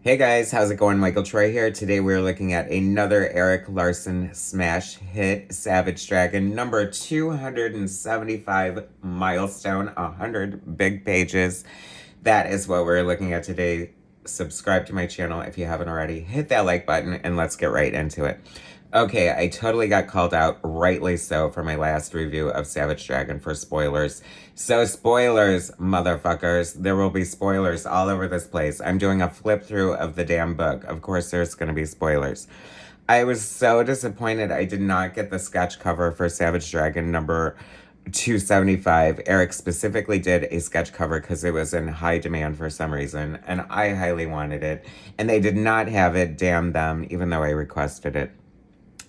Hey guys, how's it going? Michael Troy here. Today we're looking at another ERIK Larsen smash hit, Savage Dragon, number 275 milestone, 100 big pages. That is what we're looking at today. Subscribe to my channel if you haven't already. Hit that like button and let's get right into it. Okay, I totally got called out, rightly so, for my last review of Savage Dragon for spoilers. So spoilers, motherfuckers. There will be spoilers all over this place. I'm doing a flip through of the damn book. Of course there's going to be spoilers. I was so disappointed I did not get the sketch cover for Savage Dragon number 275. ERIK specifically did a sketch cover because it was in high demand for some reason, and I highly wanted it. And they did not have it, damn them, even though I requested it.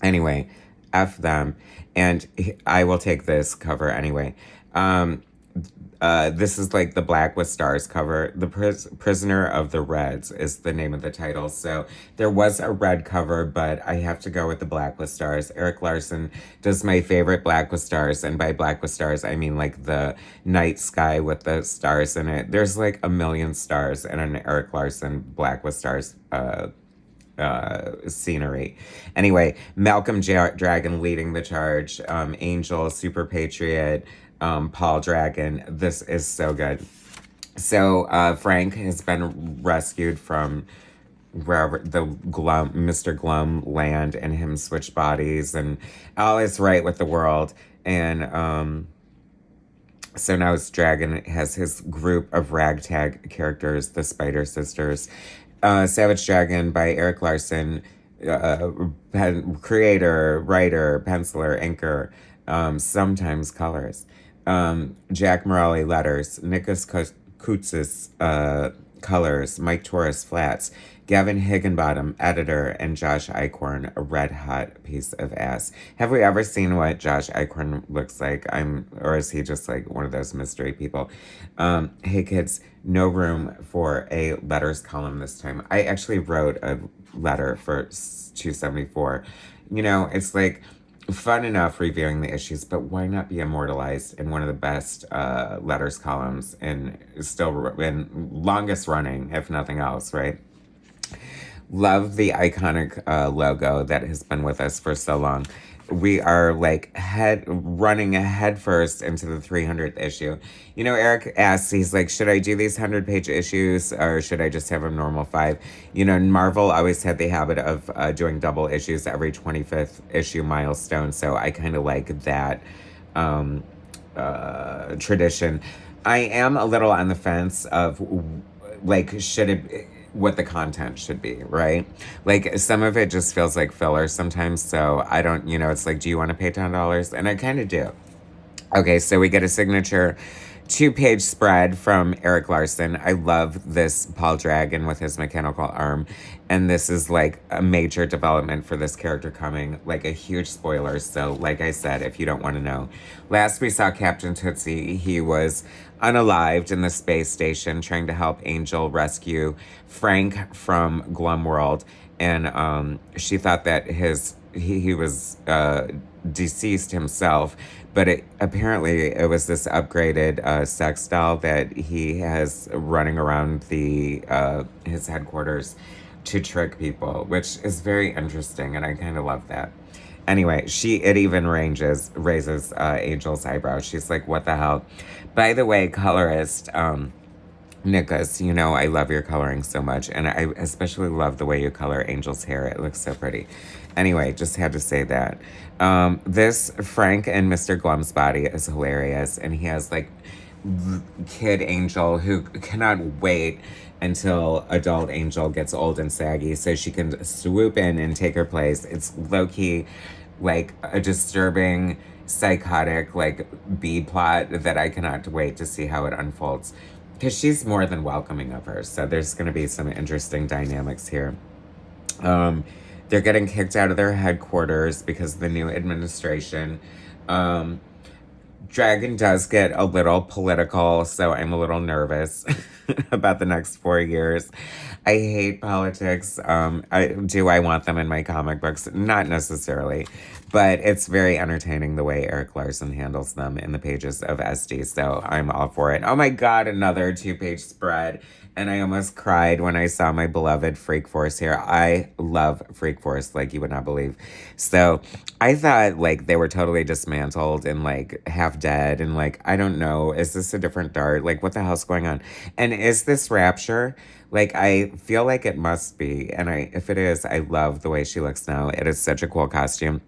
Anyway, F them. And I will take this cover anyway. This is like the Black with Stars cover. The Prisoner of the Reds is the name of the title. So there was a red cover, but I have to go with the Black with Stars. ERIK Larsen does my favorite Black with Stars. And by Black with Stars, I mean like the night sky with the stars in it. There's like a million stars in an ERIK Larsen Black with Stars scenery. Anyway, Malcolm Dragon leading the charge, Angel, Super Patriot, Paul Dragon. This is so good. So Frank has been rescued from wherever the Mr. Glum land, and him switch bodies, and all is right with the world. And so now his dragon has his group of ragtag characters, the Spider Sisters. Savage Dragon by ERIK Larsen, creator, writer, penciler, inker, sometimes colors. Jack Morelli letters, Nikos Koutsis colors, Mike Torres flats, Gavin Higginbottom editor, and Josh Eichhorn a red hot piece of ass. Have we ever seen what Josh Eichhorn looks like? Or is he just like one of those mystery people? Hey kids, no room for a letters column this time. I actually wrote a letter for 274. You know, it's like fun enough reviewing the issues, but why not be immortalized in one of the best letters columns, and still in longest running, if nothing else, right? Love the iconic logo that has been with us for so long. We are like running head first into the 300th issue. You know, ERIK asks, he's like, should I do these 100-page issues or should I just have a normal 5? You know, Marvel always had the habit of doing double issues every 25th issue milestone. So I kind of like that tradition. I am a little on the fence of like, should it what the content should be, right? Like some of it just feels like filler sometimes. So I don't, you know, it's like, do you want to pay $10? And I kind of do. Okay, so we get a signature 2-page spread from ERIK Larsen. I love this Paul Dragon with his mechanical arm. And this is like a major development for this character coming, like a huge spoiler. So like I said, if you don't want to know. Last we saw Captain Tootsie, he was unalived in the space station trying to help Angel rescue Frank from Glum World. And she thought that he was deceased himself, but apparently it was this upgraded sex doll that he has running around his headquarters to trick people, which is very interesting, and I kind of love that. Anyway, it even raises Angel's eyebrows. She's like, what the hell? By the way, colorist, Nikos, you know I love your coloring so much, and I especially love the way you color Angel's hair. It looks so pretty. Anyway, just had to say that. This Frank and Mr. Glum's body is hilarious, and he has like kid Angel who cannot wait until adult Angel gets old and saggy so she can swoop in and take her place. It's low-key like a disturbing, psychotic like B plot that I cannot wait to see how it unfolds, because she's more than welcoming of her. So there's going to be some interesting dynamics here. They're getting kicked out of their headquarters because of the new administration. Dragon does get a little political, so I'm a little nervous about the next 4 years. I hate politics. I want them in my comic books? Not necessarily, but it's very entertaining the way ERIK Larsen handles them in the pages of SD, so I'm all for it. Oh my god, another 2-page spread. And I almost cried when I saw my beloved Freak Force here. I love Freak Force like you would not believe. So I thought like they were totally dismantled and like half dead. And like, I don't know, is this a different Dart? Like, what the hell's going on? And is this Rapture? Like, I feel like it must be. And if it is, I love the way she looks now. It is such a cool costume.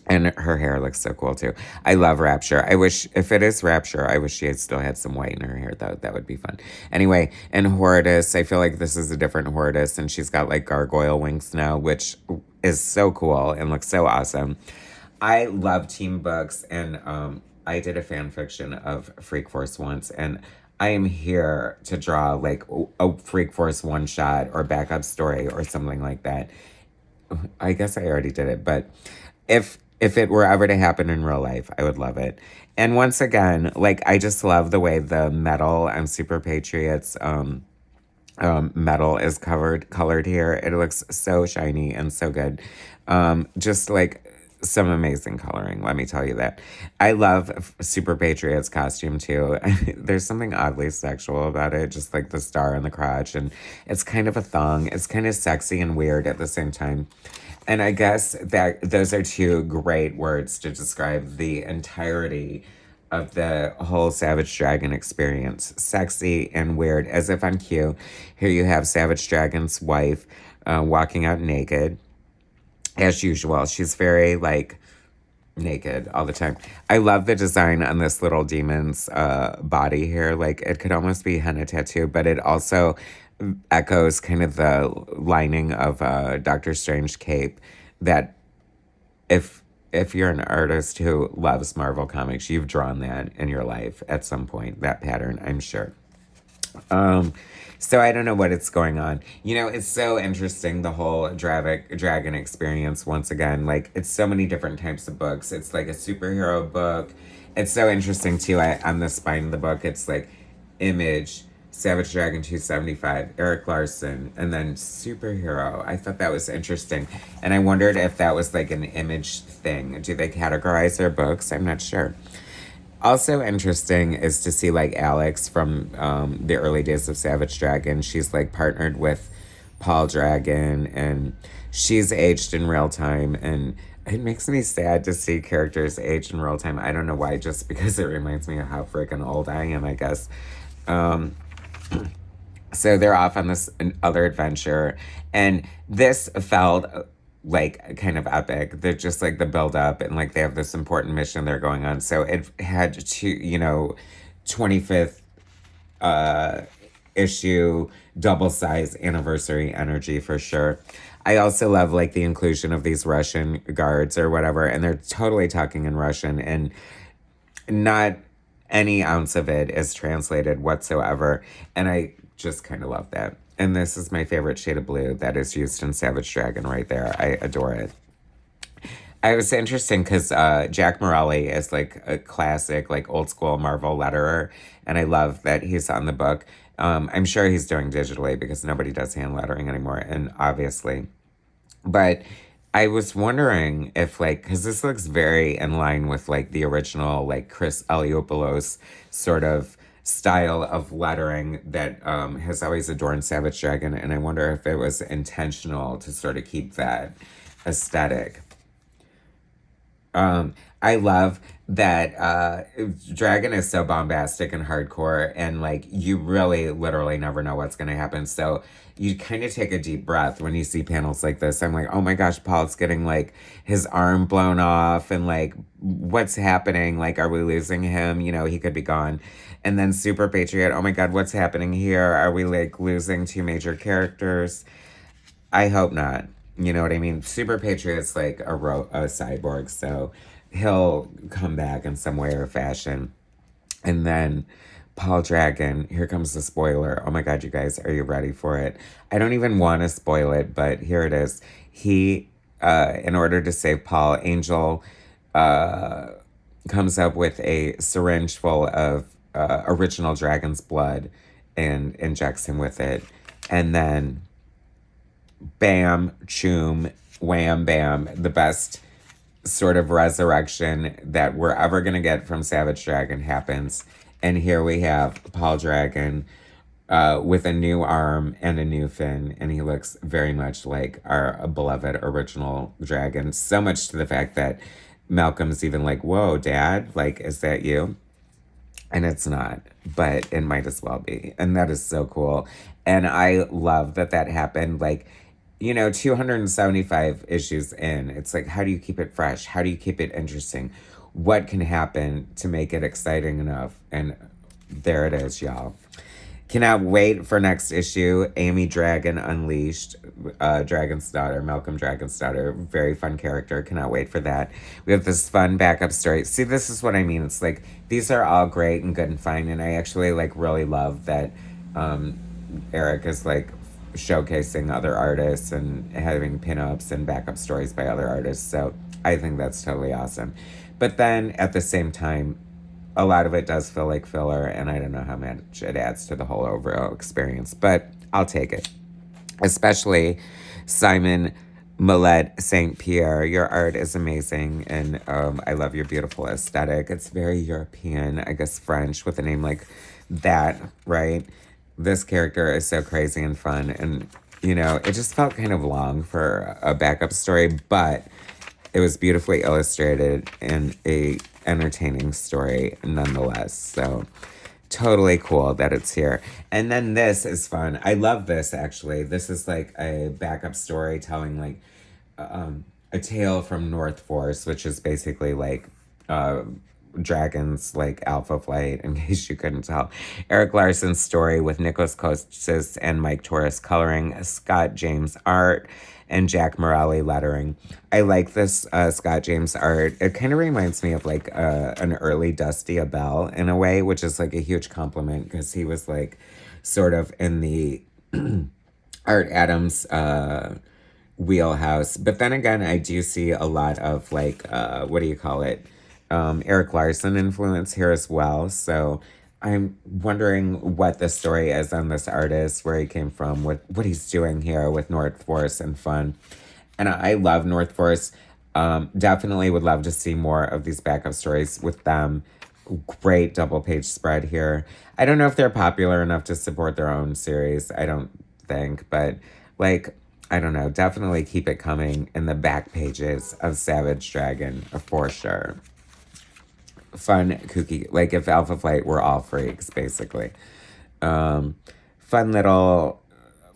And her hair looks so cool too. I love Rapture. I wish, if it is Rapture, I wish she had still had some white in her hair though. That would be fun. Anyway, and Horridus, I feel like this is a different Horridus, and she's got like gargoyle wings now, which is so cool and looks so awesome. I love team books, and I did a fan fiction of Freak Force once, and I am here to draw like a Freak Force one shot or backup story or something like that. I guess I already did it, but if it were ever to happen in real life, I would love it. And once again, like I just love the way the metal and Super Patriots metal is colored here. It looks so shiny and so good. Just like some amazing coloring, let me tell you that. I love Super Patriot's costume too. There's something oddly sexual about it, just like the star on the crotch, and it's kind of a thong. It's kind of sexy and weird at the same time. And I guess that those are two great words to describe the entirety of the whole Savage Dragon experience. Sexy and weird, as if on cue. Here you have Savage Dragon's wife walking out naked, as usual. She's very, like, naked all the time. I love the design on this little demon's body here. Like, it could almost be henna tattoo, but it also echoes kind of the lining of Doctor Strange cape that if you're an artist who loves Marvel Comics, you've drawn that in your life at some point, that pattern, I'm sure. So I don't know what it's going on. You know, it's so interesting, the whole dragon experience once again. Like, it's so many different types of books. It's like a superhero book. It's so interesting, too. On the spine of the book, it's like Image, Savage Dragon 275, ERIK LARSEN, and then superhero. I thought that was interesting. And I wondered if that was like an Image thing. Do they categorize their books? I'm not sure. Also interesting is to see like Alex from the early days of Savage Dragon. She's like partnered with Paul Dragon, and she's aged in real time, and it makes me sad to see characters age in real time. I don't know why, just because it reminds me of how freaking old I am, I guess. So they're off on this other adventure, and this felt like kind of epic. They're just like the build up, and like they have this important mission they're going on. So it had to, 25th issue double size anniversary energy for sure. I also love like the inclusion of these Russian guards or whatever, and they're totally talking in Russian, and not any ounce of it is translated whatsoever. And I just kind of love that. And this is my favorite shade of blue that is used in Savage Dragon right there. I adore it. It was interesting because Jack Morelli is like a classic, like old school Marvel letterer. And I love that he's on the book. I'm sure he's doing digitally because nobody does hand lettering anymore. And obviously, but I was wondering if like, because this looks very in line with like the original, like Chris Eliopoulos sort of style of lettering that has always adorned Savage Dragon. And I wonder if it was intentional to sort of keep that aesthetic. I love that Dragon is so bombastic and hardcore, and like you really literally never know what's going to happen. So you kind of take a deep breath when you see panels like this. I'm like, oh my gosh, Paul's getting like his arm blown off, and like what's happening? Like, are we losing him? He could be gone. And then Super Patriot, oh my God, what's happening here? Are we like losing two major characters? I hope not. You know what I mean? Super Patriot's like a cyborg, so he'll come back in some way or fashion. And then Paul Dragon, here comes the spoiler. Oh my God, you guys, are you ready for it? I don't even want to spoil it, but here it is. He, in order to save Paul, Angel comes up with a syringe full of original dragon's blood and injects him with it. And then bam, choom, wham, bam, the best sort of resurrection that we're ever going to get from Savage Dragon happens. And here we have Paul Dragon with a new arm and a new fin, and he looks very much like our beloved original dragon. So much to the fact that Malcolm's even like, "Whoa, Dad! Like, is that you?" And it's not, but it might as well be, and that is so cool. And I love that that happened. Like, 275 issues in. It's like, how do you keep it fresh? How do you keep it interesting? What can happen to make it exciting enough? And there it is, y'all. Cannot wait for next issue. Amy Dragon Unleashed, Dragon's daughter, Malcolm Dragon's daughter. Very fun character. Cannot wait for that. We have this fun backup story. See, this is what I mean. It's like these are all great and good and fine, and I actually like really love that ERIK is like showcasing other artists and having pinups and backup stories by other artists. So I think that's totally awesome. But then at the same time, a lot of it does feel like filler, and I don't know how much it adds to the whole overall experience, but I'll take it. Especially Simon Millet St. Pierre. Your art is amazing, and I love your beautiful aesthetic. It's very European, I guess French, with a name like that, right? This character is so crazy and fun, and it just felt kind of long for a backup story, but it was beautifully illustrated and a entertaining story nonetheless. So totally cool that it's here. And then this is fun. I love this actually. This is like a backup story telling like a tale from North Force, which is basically like Dragon's like Alpha Flight, in case you couldn't tell. Erik Larsen's story with Nicholas Kostis and Mike Torres coloring, Scott James art, and Jack Morelli lettering. I like this Scott James art. It kind of reminds me of like an early Dusty Abell in a way, which is like a huge compliment because he was like sort of in the Art Adams wheelhouse. But then again, I do see a lot of like, what do you call it? Erik Larsen influence here as well. So I'm wondering what the story is on this artist, where he came from, what he's doing here with North Force and fun. And I love North Force. Definitely would love to see more of these backup stories with them. Great double page spread here. I don't know if they're popular enough to support their own series. I don't think, but like, I don't know. Definitely keep it coming in the back pages of Savage Dragon for sure. Fun, kooky, like if Alpha Flight were all freaks, basically. Fun little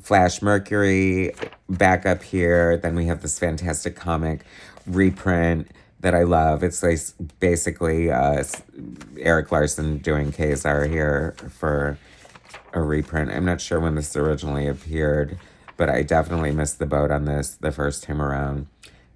Flash Mercury backup here. Then we have this fantastic comic reprint that I love. It's like basically Erik Larsen doing Kazar here for a reprint. I'm not sure when this originally appeared, but I definitely missed the boat on this the first time around.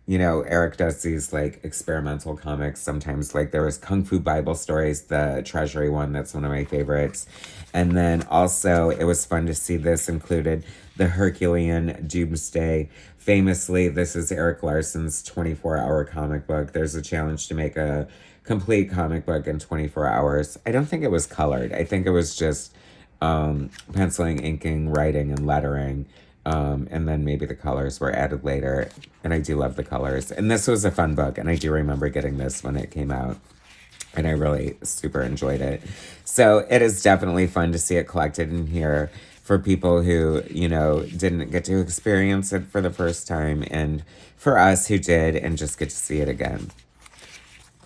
Erik does these like experimental comics sometimes. Like there was Kung Fu Bible Stories, the Treasury one. That's one of my favorites. And then also it was fun to see this included the Herculean Doomsday. Famously, this is Erik Larsen's 24-hour comic book. There's a challenge to make a complete comic book in 24 hours. I don't think it was colored. I think it was just penciling, inking, writing, and lettering. And then maybe the colors were added later. And I do love the colors. And this was a fun book. And I do remember getting this when it came out. And I really super enjoyed it. So it is definitely fun to see it collected in here for people who, didn't get to experience it for the first time. And for us who did and just get to see it again.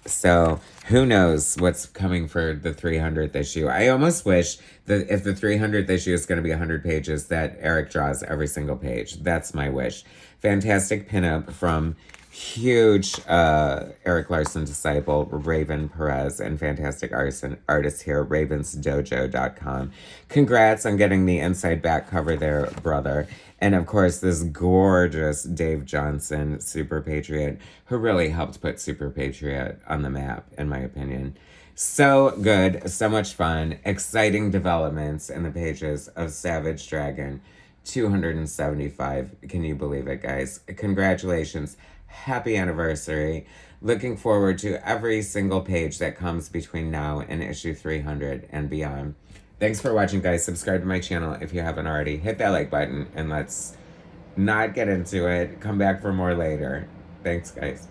So who knows what's coming for the 300th issue. I almost wish that if the 300th issue is going to be 100 pages, that Erik draws every single page. That's my wish. Fantastic pinup from huge Erik Larsen disciple, Raven Perez, and fantastic artist here, ravensdojo.com. Congrats on getting the inside back cover there, brother. And of course, this gorgeous Dave Johnson, Super Patriot, who really helped put Super Patriot on the map, in my opinion. So good, so much fun, exciting developments in the pages of Savage Dragon 275. Can you believe it, guys? Congratulations. Happy anniversary. Looking forward to every single page that comes between now and issue 300 and beyond. Thanks for watching, guys. Subscribe to my channel if you haven't already. Hit that like button and let's not get into it. Come back for more later. Thanks, guys.